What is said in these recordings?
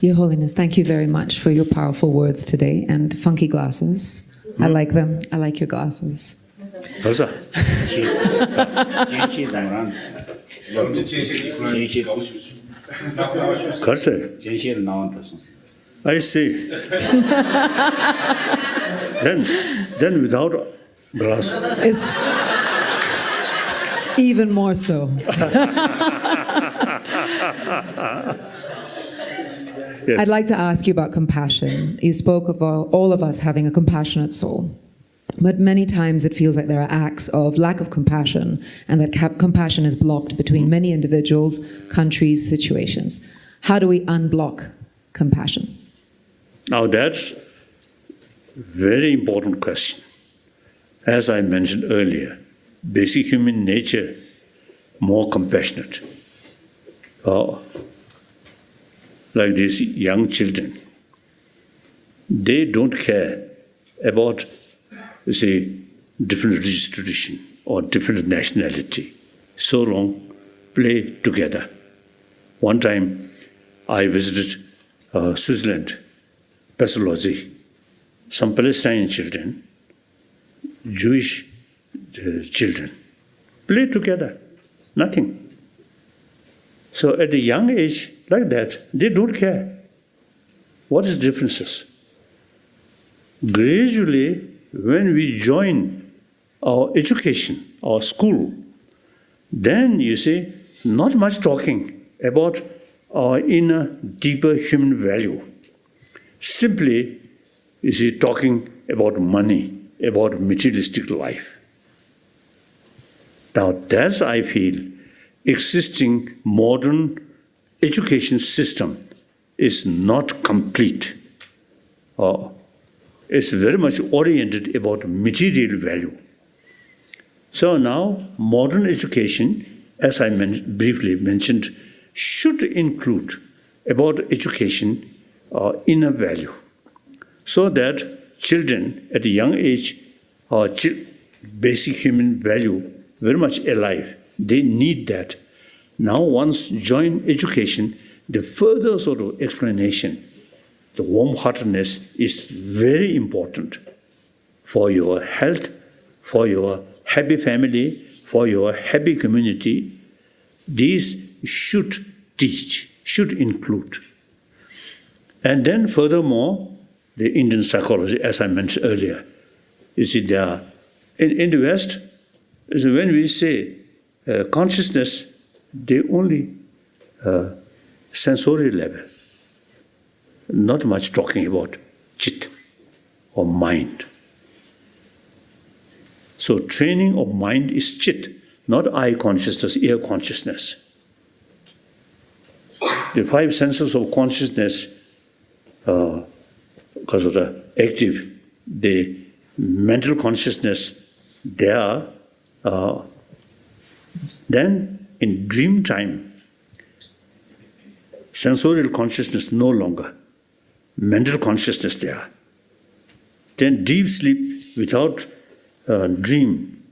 Your Holiness, thank you very much for your powerful words today and funky glasses. I like them. I like your glasses. 벌써 글쎄 I see. then without glass. It's even more so. Yes. I'd like to ask you about compassion. You spoke of all of us having a compassionate soul. But many times it feels like there are acts of lack of compassion, and that compassion is blocked between many individuals, countries, situations. How do we unblock compassion? Now that's a very important question. As I mentioned earlier, basic human nature, more compassionate. Like these young children, they don't care about, different religious tradition or different nationality. So long, play together. One time, I visited Switzerland, Pestalozzi. Some Palestinian children, Jewish children, play together, nothing. So at a young age, like that, they don't care. What is the differences? Gradually, when we join our education, our school, then you see, not much talking about our inner, deeper human value. Simply, you see, talking about money, about materialistic life. Now that's, I feel, existing modern education system is not complete. It's very much oriented about material value. So now, modern education, as I briefly mentioned, should include about education inner value, so that children at a young age are basic human value very much alive. They need that. Now, once join education, the further sort of explanation, the warm-heartedness is very important for your health, for your happy family, for your happy community. These should teach, should include. And then furthermore, the Indian psychology, as I mentioned earlier, you see, there in the West, when we say consciousness, they only sensorial level, not much talking about chit or mind. So training of mind is chit, not eye consciousness, ear consciousness. The five senses of consciousness, because of the active, the mental consciousness, they are then in dream time, sensorial consciousness no longer, mental consciousness there. Then deep sleep without dream,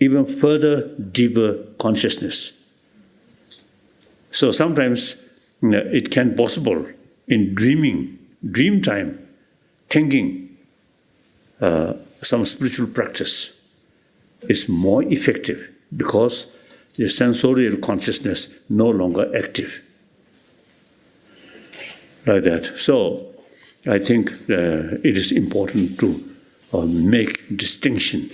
even further deeper consciousness. So sometimes it can be possible in dream time, thinking some spiritual practice is more effective because the sensorial consciousness no longer active. Like that. So I think it is important to make distinction,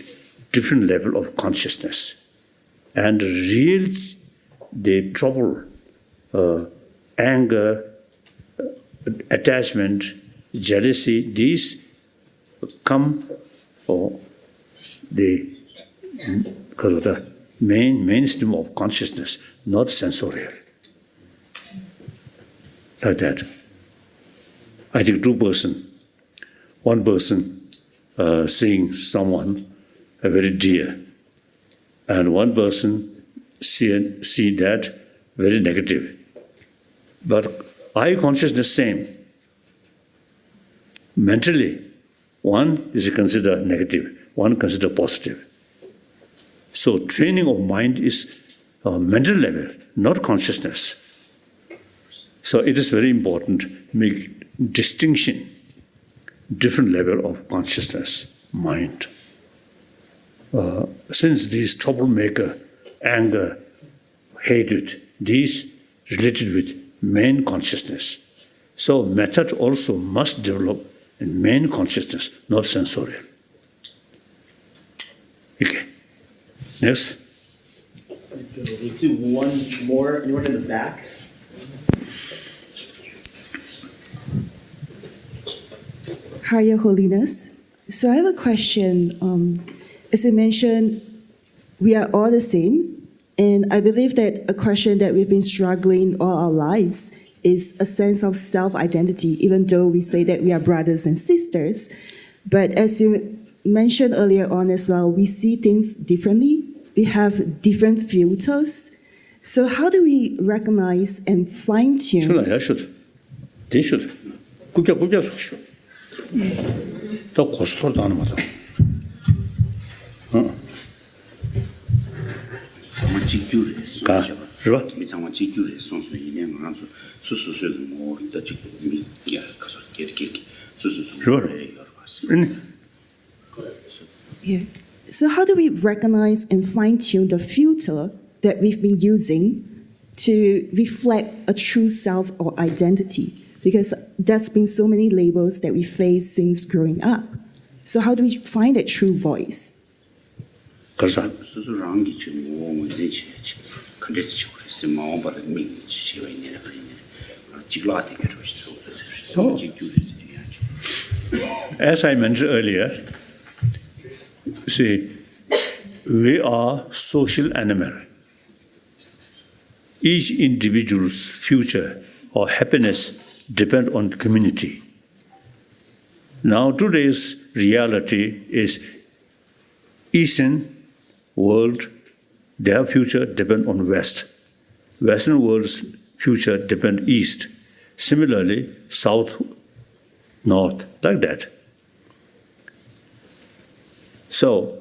different level of consciousness. And real, the trouble, anger, attachment, jealousy, these come because of the mainstream of consciousness, not sensorial. Like that. I think one person seeing someone very dear, and one person see that very negative. But eye consciousness same. Mentally, one is considered negative, one considered positive. So training of mind is mental level, not consciousness. So it is very important to make distinction, different level of consciousness, mind. Since these troublemaker, anger, hatred, these related with main consciousness. So method also must develop in main consciousness, not sensorial. Okay. Next. We'll do one more. Anyone in the back? Hi, Your Holiness. So I have a question. As you mentioned, we are all the same, and I believe that a question that we've been struggling all our lives is a sense of self-identity, even though we say that we are brothers and sisters. But as you mentioned earlier on as well, we see things differently. We have different filters. So how do we recognize and fine-tune? should. They should. 굽자. 더 고스톱도 안 맞아. 가, 是吧？Yeah. So how do we recognize and fine-tune the filter that we've been using to reflect a true self or identity? Because there's been so many labels that we face since growing up. So how do we find that true voice? 그래서 as I mentioned earlier, see, we are social animal. Each individual's future or happiness depend on community. Now today's reality is Eastern world, their future depend on West. Western world's future depend East. Similarly, South, North, like that. So,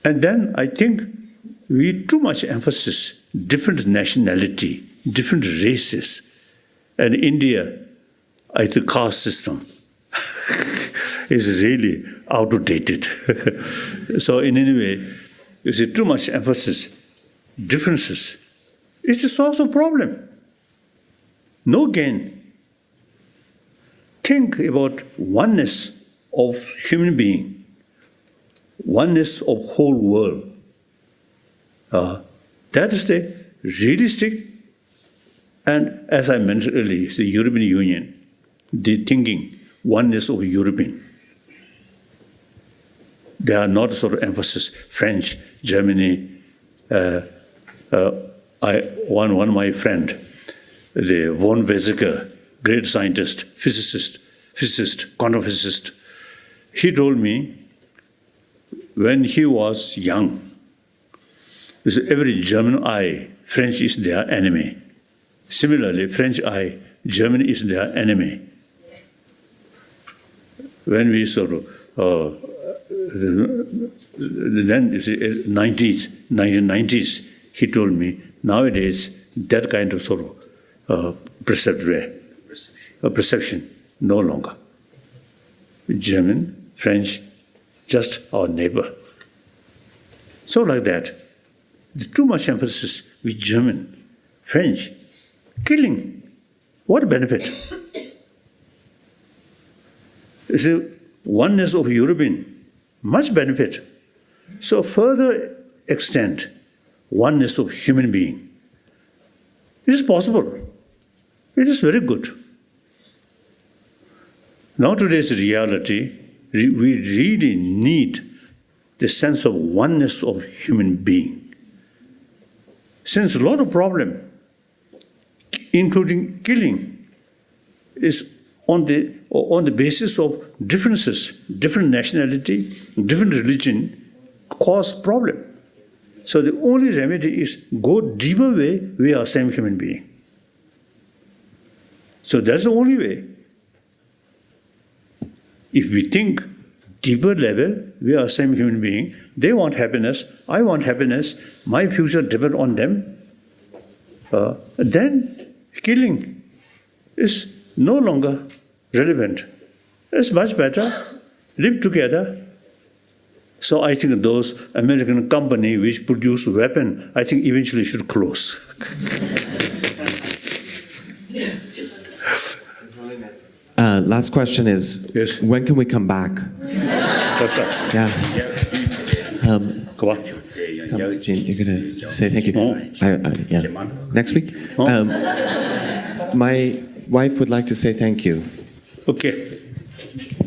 and then I think we too much emphasis different nationality, different races. And India, I think caste system is really outdated. So in any way, you see too much emphasis, differences. It's a source of problem. No gain. Think about oneness of human being, oneness of whole world. That is the realistic. And as I mentioned earlier, the European Union, the thinking, oneness of European. They are not sort of emphasis, French, Germany. One of my friend, the von Weizsäcker, great scientist, physicist, quantum physicist, he told me when he was young, every German eye, French is their enemy. Similarly, French eye, Germany is their enemy. When we sort of, then you see, 1990s, he told me, nowadays, that kind of sort of perception, no longer. German, French, just our neighbor. So like that, too much emphasis with German, French, killing. What benefit? It's a oneness of European, much benefit. So further extent, oneness of human being. It is possible. It is very good. Now today's reality, we really need the sense of oneness of human being. Since a lot of problem, including killing, is on the basis of differences, different nationality, different religion, cause problem. So the only remedy is go deeper way, we are same human being. So that's the only way. If we think deeper level, we are same human being, they want happiness, I want happiness, my future depends on them, then killing is no longer relevant. It's much better. Live together. So I think those American company which produce weapon, I think eventually should close. Last question is, Yes. when can we come back? What's up? Yeah. Come on. Gene, you're going to say thank you. Oh. Yeah. Next week? Oh. My wife would like to say thank you. Okay.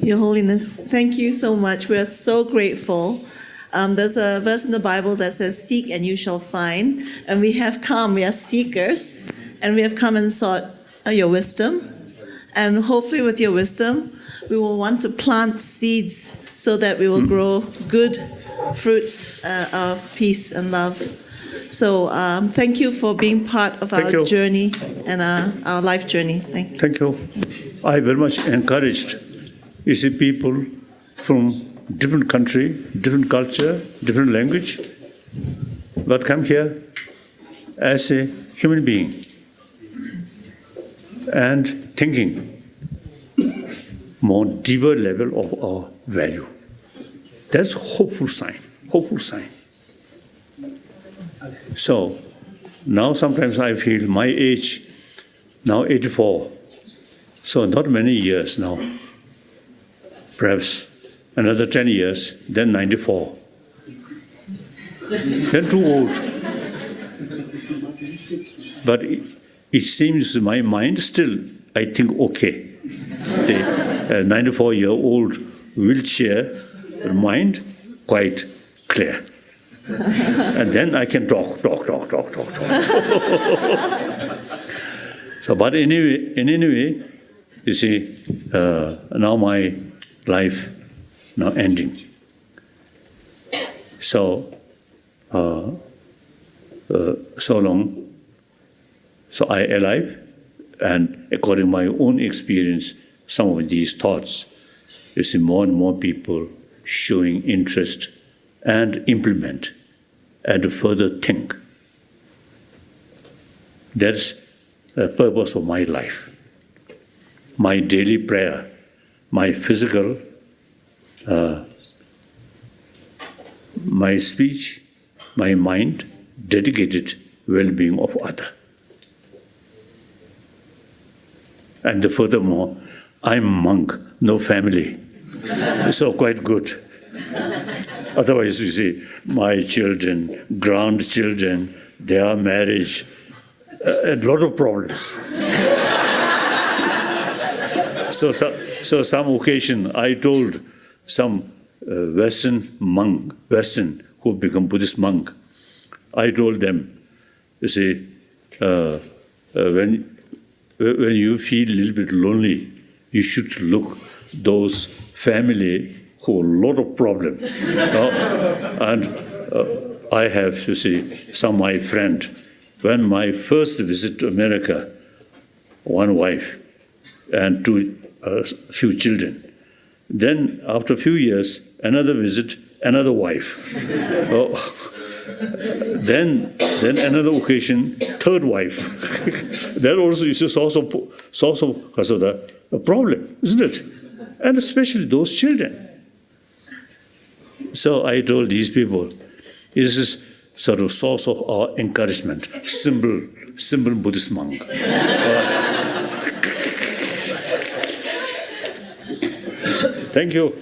Your Holiness, thank you so much. We are so grateful. There's a verse in the Bible that says, "Seek and you shall find." And we have come, we are seekers, and we have come and sought your wisdom. And hopefully with your wisdom, we will want to plant seeds so that we will grow good fruits of peace and love. So thank you for being part of Thank our you. journey and our life journey. Thank you. Thank you. I very much encouraged. You see, people from different country, different culture, different language, but come here as a human being and thinking more deeper level of our value. That's hopeful sign. Hopeful sign. So now sometimes I feel my age, now 84, so not many years now. Perhaps another 10 years, then 94. Then too old. But it seems my mind still, I think, okay. The 94-year-old wheelchair mind, quite clear. And then I can talk. So, but anyway, in any way, you see, now my life now ending. So, so long, so I alive, and according to my own experience, some of these thoughts, you see more and more people showing interest and implement and further think. That's the purpose of my life. My daily prayer, my physical, my speech, my mind, dedicated well-being of other. And furthermore, I'm monk, no family, so quite good. Otherwise, you see, my children, grandchildren, their marriage, a lot of problems. So some occasion, I told some Western who become Buddhist monk, I told them, you see, when you feel a little bit lonely, you should look those family who have a lot of problems. And I have, you see, some my friend. When my first visit to America, one wife and few children. Then after a few years, another visit, another wife. Then another occasion, third wife. That also is a source of a problem, isn't it? And especially those children. So I told these people, this is sort of source of our encouragement, simple Buddhist monk. Thank you.